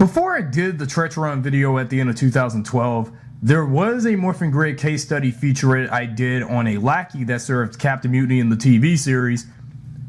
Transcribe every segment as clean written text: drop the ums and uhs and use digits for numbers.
Before I did the Treacherette Run video at the end of 2012, there was a Morphin grade case study featurette I did on a lackey that served Captain Mutiny in the TV series,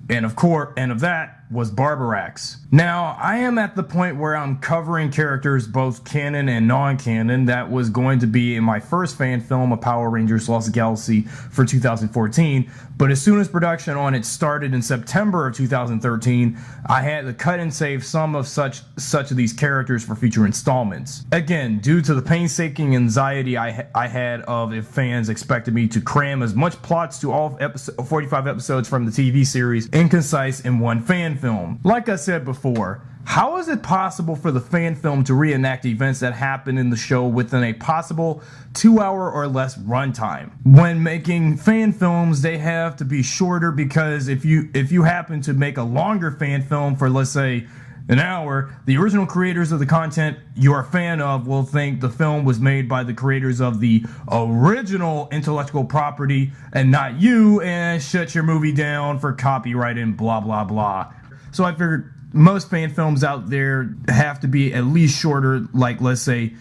and of that was Barbarax. Now, I am at the point where I'm covering characters both canon and non-canon. That was going to be in my first fan film of Power Rangers Lost Galaxy for 2014, but as soon as production on it started in September of 2013, I had to cut and save some of such of these characters for future installments. Again, due to the painstaking anxiety I had of if fans expected me to cram as much plots to all 45 episodes from the TV series and concise in one fan film. Like I said before, how is it possible for the fan film to reenact events that happen in the show within a possible 2-hour or less runtime? When making fan films, they have to be shorter, because if you happen to make a longer fan film for, let's say, an hour, the original creators of the content you're a fan of will think the film was made by the creators of the original intellectual property and not you, and shut your movie down for copyright and blah blah blah. So I figured most fan films out there have to be at least shorter. Like let's say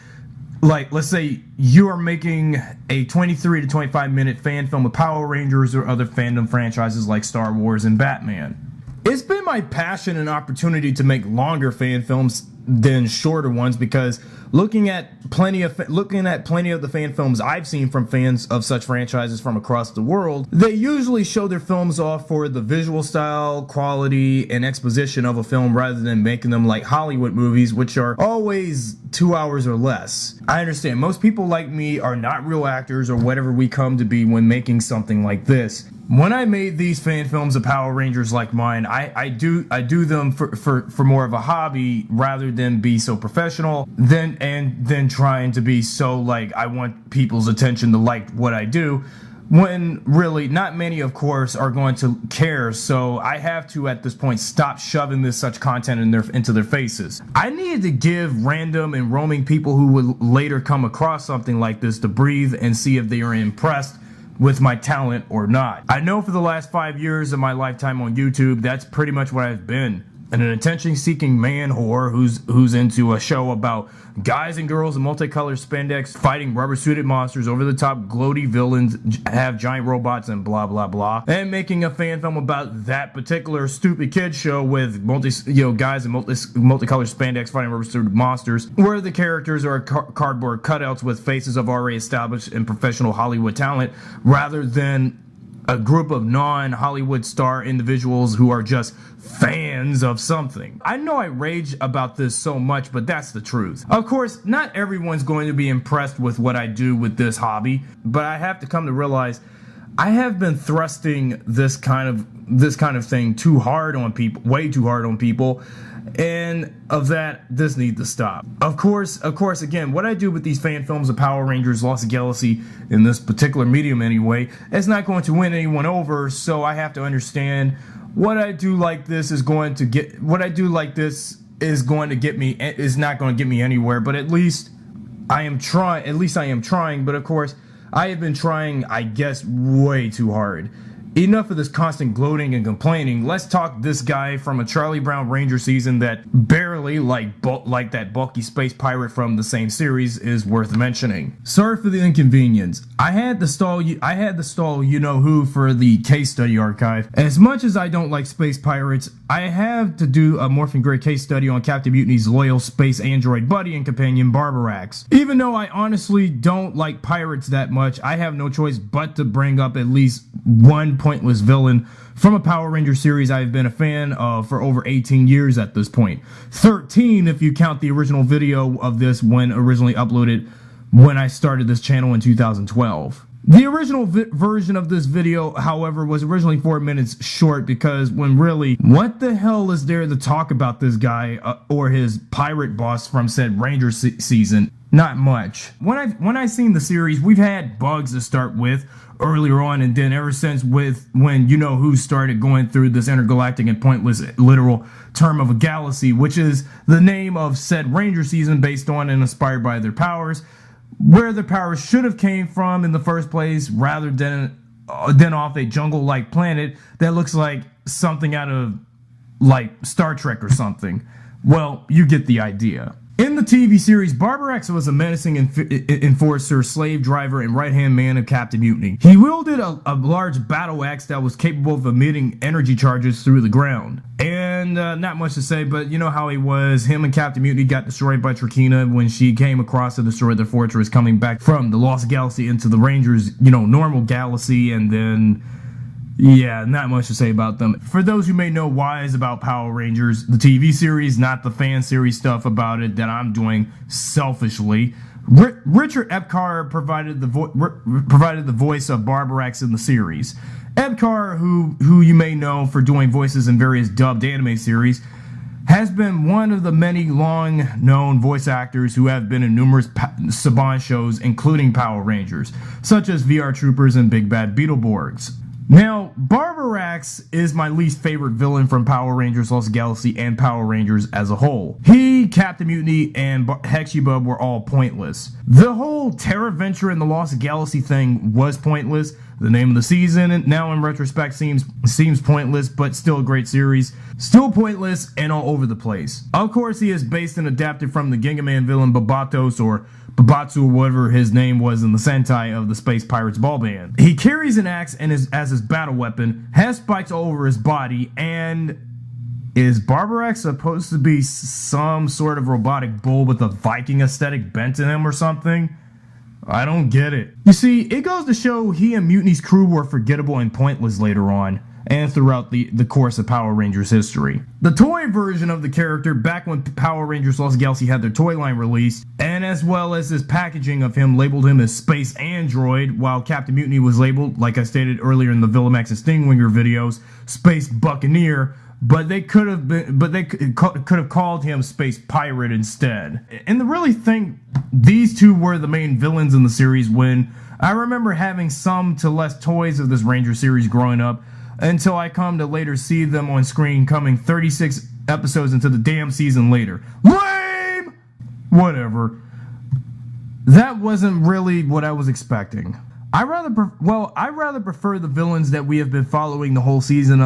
you are making a 23 to 25 minute fan film of Power Rangers or other fandom franchises like Star Wars and Batman. It's been my passion and opportunity to make longer fan films than shorter ones, because looking at plenty of the fan films I've seen from fans of such franchises from across the world, they usually show their films off for the visual style, quality, and exposition of a film rather than making them like Hollywood movies, which are always 2 hours or less. I understand most people like me are not real actors or whatever we come to be when making something like this. When I made these fan films of Power Rangers like mine, I do them for more of a hobby rather than be so professional, then trying to be so like I want people's attention to like what I do, when really not many, of course, are going to care. So I have to at this point stop shoving such content into their faces. I needed to give random and roaming people who would later come across something like this to breathe and see if they are impressed with my talent or not. I know for the last 5 years of my lifetime on YouTube, that's pretty much what I've been. An attention-seeking man whore who's into a show about guys and girls in multicolored spandex fighting rubber-suited monsters, over-the-top gloaty villains, have giant robots, and blah blah blah, and making a fan film about that particular stupid kid show with guys in multicolored spandex fighting rubber-suited monsters, where the characters are cardboard cutouts with faces of already established and professional Hollywood talent, rather than a group of non-Hollywood star individuals who are just fans of something. I know I rage about this so much, but that's the truth. Of course, not everyone's going to be impressed with what I do with this hobby, but I have to come to realize I have been thrusting this kind of thing too hard on people, way too hard on people, and of that, this needs to stop. Of course, again, what I do with these fan films of Power Rangers Lost Galaxy, in this particular medium anyway, it's not going to win anyone over, so I have to understand what I do like this is not going to get me anywhere, but at least I am trying, but of course, I have been trying, I guess, way too hard. Enough of this constant gloating and complaining. Let's talk this guy from a Charlie Brown Ranger season that barely, like that bulky space pirate from the same series, is worth mentioning. Sorry for the inconvenience. I had to stall you know who for the case study archive. As much as I don't like space pirates, I have to do a Morphin grade case study on Captain Mutiny's loyal space android buddy and companion Barbarax. Even though I honestly don't like pirates that much, I have no choice but to bring up at least one pointless villain from a Power Ranger series I've been a fan of for over 18 years at this point. 13 if you count the original video of this when originally uploaded when I started this channel in 2012. The original version of this video, however, was originally 4 minutes short, because when really, what the hell is there to talk about this guy or his pirate boss from said Ranger season? Not much. When I seen the series, we've had bugs to start with earlier on, and then ever since when you know who started going through this intergalactic and pointless literal term of a galaxy, which is the name of said Ranger season based on and inspired by their powers, where their powers should have came from in the first place, rather than off a jungle-like planet that looks like something out of like Star Trek or something. Well, you get the idea. In the TV series, Barbarax was a menacing enforcer, slave driver, and right-hand man of Captain Mutiny. He wielded a large battle axe that was capable of emitting energy charges through the ground. And not much to say, but you know how he was. Him and Captain Mutiny got destroyed by Trakina when she came across to destroy the fortress, coming back from the Lost Galaxy into the Rangers, normal galaxy, and then... yeah, not much to say about them. For those who may know wise about Power Rangers, the TV series, not the fan series stuff about it that I'm doing selfishly, Richard Epcar provided the voice of Barbarax in the series. Epcar, who you may know for doing voices in various dubbed anime series, has been one of the many long-known voice actors who have been in numerous Saban shows, including Power Rangers, such as VR Troopers and Big Bad Beetleborgs. Now, Barbarax is my least favorite villain from Power Rangers Lost Galaxy and Power Rangers as a whole. He, Captain Mutiny, and Hexubub were all pointless. The whole Terra Venture and the Lost Galaxy thing was pointless. The name of the season, now in retrospect, seems pointless, but still a great series. Still pointless and all over the place. Of course, he is based and adapted from the Gingaman villain Babatos, or Babatsu, or whatever his name was in the Sentai of the Space Pirates Ball Band. He carries an axe and as his battle weapon, has spikes all over his body, and is Barbarax supposed to be some sort of robotic bull with a Viking aesthetic bent in him or something? I don't get it. You see, it goes to show he and Mutiny's crew were forgettable and pointless later on, and throughout the course of Power Rangers history. The toy version of the character, back when Power Rangers Lost Galaxy had their toy line released, and as well as his packaging of him, labeled him as Space Android, while Captain Mutiny was labeled, like I stated earlier in the Villamax and Stingwinger videos, Space Buccaneer, but they could have called him Space Pirate instead. And to really think these two were the main villains in the series, when I remember having some to less toys of this Ranger series growing up, until I come to later see them on screen coming 36 episodes into the damn season later. Lame! Whatever. That wasn't really what I was expecting. I rather prefer the villains that we have been following the whole season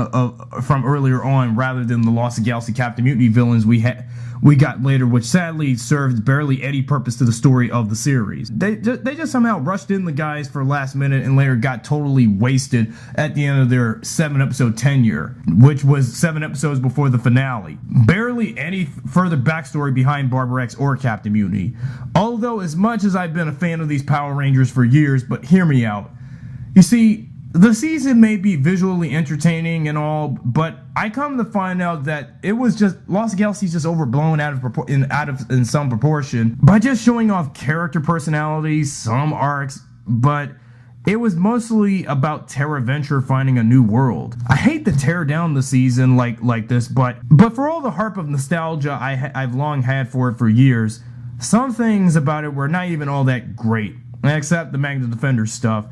from earlier on, rather than the Lost Galaxy Captain Mutiny villains we got later, which sadly served barely any purpose to the story of the series. They just somehow rushed in the guys for last minute and later got totally wasted at the end of their 7-episode tenure, which was 7 episodes before the finale. Barely any further backstory behind Barbarax or Captain Mutiny. Although, as much as I've been a fan of these Power Rangers for years, but hear me out. You see, the season may be visually entertaining and all, but I come to find out that it was just Lost Galaxy's just overblown in some proportion by just showing off character personalities, some arcs, but it was mostly about Terra Venture finding a new world. I hate to tear down the season like this, but for all the harp of nostalgia I've long had for it for years, some things about it were not even all that great, except the Magna Defender stuff.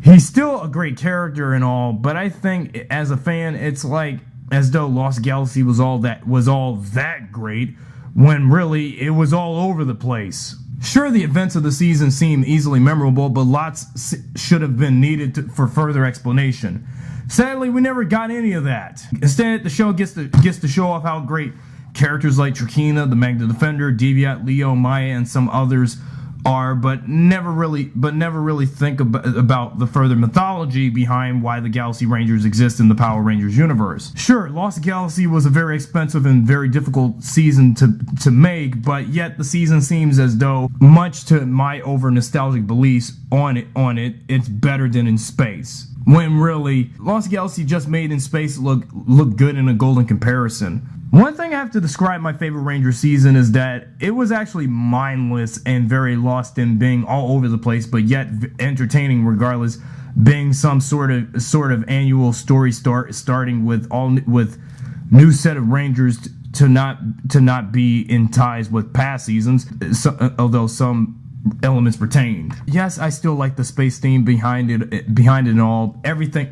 He's still a great character and all, but I think as a fan, it's like as though Lost Galaxy was all that great, when really it was all over the place. Sure, the events of the season seem easily memorable, but lots should have been needed for further explanation. Sadly, we never got any of that. Instead, the show gets to show off how great characters like Trakina, the Magna Defender, Deviat, Leo, Maya, and some others are, but never really think about the further mythology behind why the Galaxy Rangers exist in the Power Rangers universe. Sure, Lost Galaxy was a very expensive and very difficult season to make, but yet the season seems as though, much to my over nostalgic beliefs on it, it's better than in space. When really, Lost Galaxy just made in space look good in a golden comparison. One thing I have to describe my favorite Ranger season is that it was actually mindless and very lost in being all over the place, but yet entertaining regardless, being some sort of annual story starting with new set of Rangers to not be in ties with past seasons, although some elements retained. Yes, I still like the space theme behind it all, everything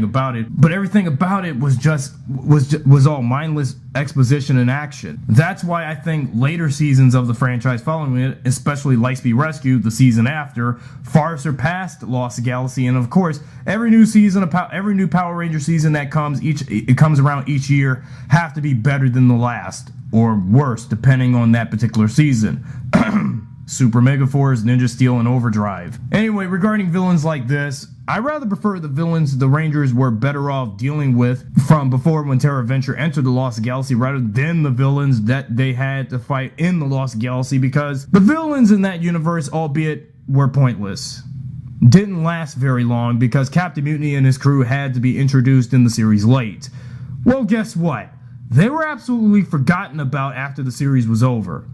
about it, but everything about it was all mindless exposition and action. That's why I think later seasons of the franchise following it, especially Lightspeed Rescue, the season after, far surpassed Lost Galaxy, and of course, every new Power Ranger season that comes around each year have to be better than the last. or worse, depending on that particular season. Super Mega Force, Ninja Steel, and Overdrive. Anyway, regarding villains like this, I rather prefer the villains the Rangers were better off dealing with from before when Terra Venture entered the Lost Galaxy, rather than the villains that they had to fight in the Lost Galaxy, because the villains in that universe, albeit, were pointless. Didn't last very long because Captain Mutiny and his crew had to be introduced in the series late. Well, guess what? They were absolutely forgotten about after the series was over.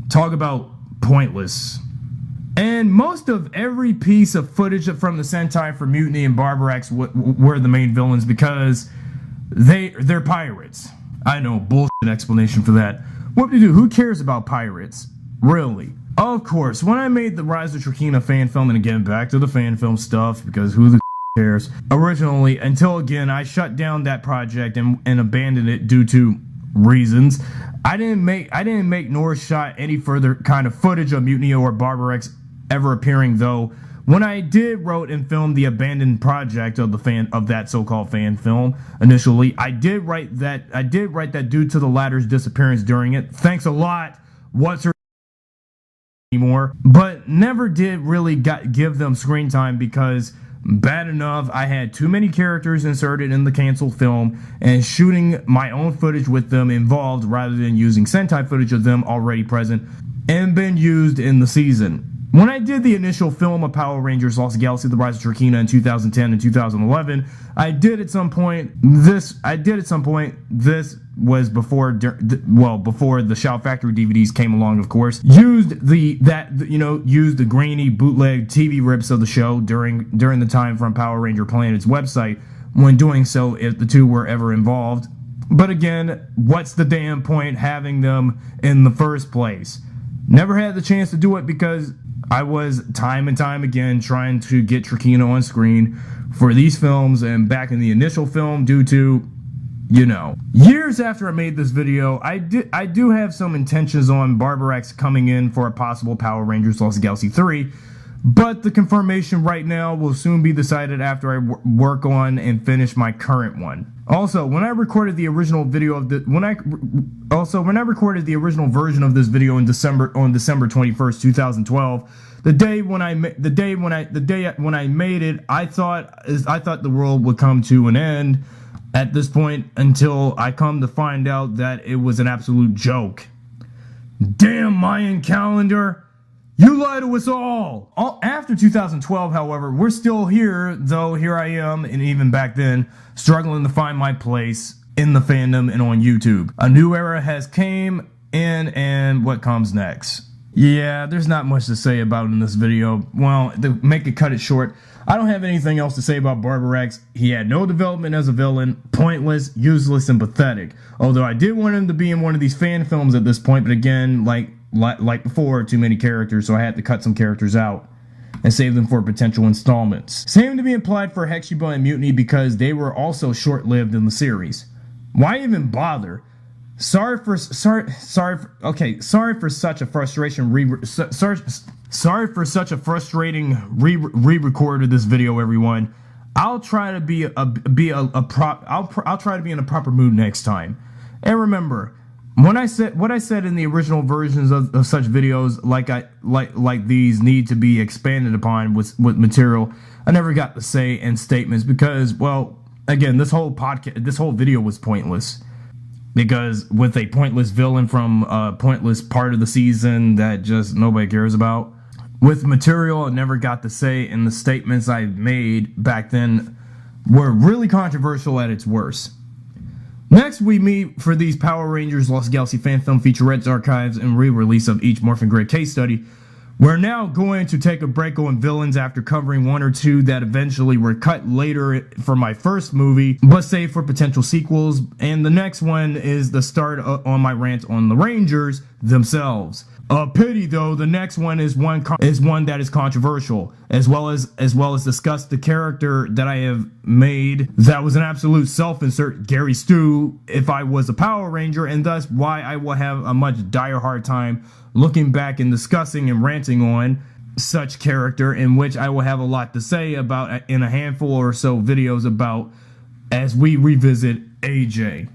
Talk about pointless. And most of every piece of footage from the Sentai for Mutiny and Barbarax were the main villains because they're pirates. I know, bullshit explanation for that. What to do? Who cares about pirates? Really? Of course, when I made the Rise of Trakina fan film, and again, back to the fan film stuff, because who the cares? Originally, until again, I shut down that project and abandoned it due to reasons. I didn't make nor shot any further kind of footage of Mutiny or Barbarax ever appearing, though. When I did wrote and film the abandoned project of that so-called fan film initially, I did write that due to the latter's disappearance during it. Thanks a lot. What's her anymore? But never did really give them screen time because bad enough, I had too many characters inserted in the canceled film, and shooting my own footage with them involved rather than using Sentai footage of them already present and been used in the season. When I did the initial film of Power Rangers Lost Galaxy The Rise of Trakina in 2010 and 2011, this was before the Shout Factory DVDs came along, of course. Used the grainy bootleg TV rips of the show during the time from Power Ranger Planet's website when doing so, if the two were ever involved. But again, what's the damn point having them in the first place? Never had the chance to do it because I was time and time again trying to get Trakina on screen for these films, and back in the initial film, due to, years after I made this video, I do have some intentions on Barbarax coming in for a possible Power Rangers Lost Galaxy 3, but the confirmation right now will soon be decided after I work on and finish my current one. Also, when I recorded the original video of when I recorded the original version of this video on December 21st, 2012, the day when I made it, I thought the world would come to an end at this point, until I come to find out that it was an absolute joke. Damn Mayan calendar! You lie to us all! After 2012, however, we're still here, though here I am, and even back then, struggling to find my place in the fandom and on YouTube. A new era has came in, and what comes next? Yeah, there's not much to say about it in this video. Well, to make it cut it short, I don't have anything else to say about Barbarax. He had no development as a villain, pointless, useless, and pathetic. Although I did want him to be in one of these fan films at this point, but again, like before, too many characters, so I had to cut some characters out and save them for potential installments. Same to be implied for Hexiba and Mutiny because they were also short-lived in the series. Why even bother? Sorry for such a frustrating re-record of this video, everyone. I'll try to be in a proper mood next time. And remember, what I said in the original versions of such videos, like these, need to be expanded upon with material I never got to say in statements because, well, again, this whole video was pointless. Because with a pointless villain from a pointless part of the season that just nobody cares about, with material I never got to say, and the statements I made back then were really controversial at its worst. Next, we meet for these Power Rangers Lost Galaxy fan film featurettes, archives, and re-release of each Morphin grade case study. We're now going to take a break on villains after covering one or two that eventually were cut later for my first movie, but saved for potential sequels, and the next one is the start on my rant on the Rangers themselves. A pity though, the next one is one that is controversial, as well as discuss the character that I have made that was an absolute self-insert, Gary Stu, if I was a Power Ranger, and thus why I will have a much dire hard time looking back and discussing and ranting on such character, in which I will have a lot to say about in a handful or so videos about as we revisit AJ.